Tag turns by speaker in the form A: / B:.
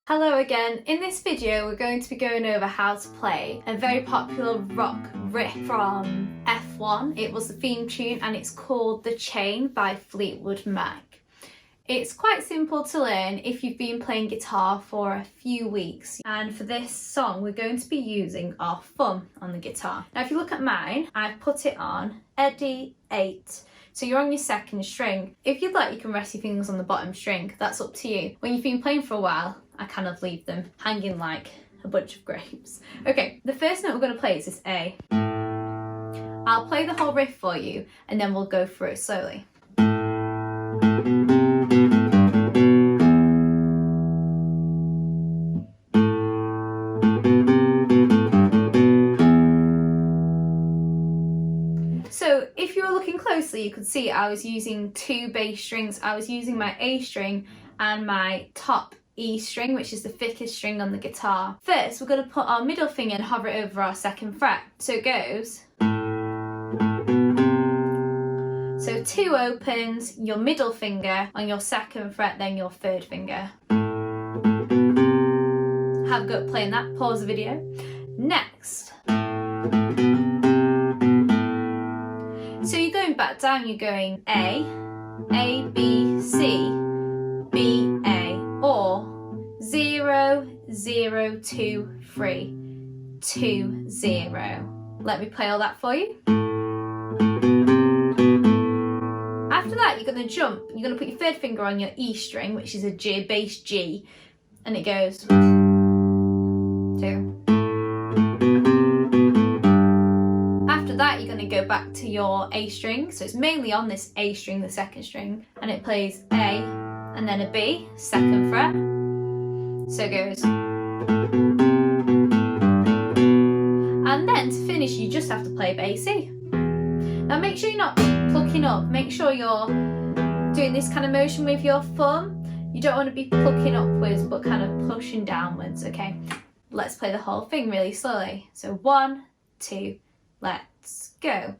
A: Hello again. In this video we're going to be going over how to play a very popular rock riff from F1. It was the theme tune and it's called The Chain by Fleetwood Mac. It's quite simple to learn if you've been playing guitar for a few weeks, and for this song we're going to be using our thumb on the guitar. Now if you look at mine, I've put it on Eddie 8. So you're on your second string. If you'd like, you can rest your fingers on the bottom string, that's up to you. When you've been playing for a while, I kind of leave them hanging like a bunch of grapes. Okay, the first note we're going to play is this A. I'll play the whole riff for you and then we'll go through it slowly. So if you were looking closely, you could see I was using two bass strings. I was using my A string and my top E string, which is the thickest string on the guitar. First, we're going to put our middle finger and hover it over our second fret. So it goes. So 2 opens, your middle finger on your second fret, then your third finger. Have a go at playing that, pause the video. Next. So you're going back down, you're going A, B, C, B, A, or 0, 0, 2, 3, 2, 0. Let me play all that for you. After that, you're going to jump. You're going to put your third finger on your E string, which is a G, bass G, and it goes 2. After that, you're going to go back to your A string. So it's mainly on this A string, the second string, and it plays A and then a B, second fret. So it goes. And then to finish, you just have to play bass C. Now make sure you're not plucking up. Make sure you're doing this kind of motion with your thumb. You don't want to be plucking upwards, but kind of pushing downwards, okay? Let's play the whole thing really slowly. So 1, 2, let's go.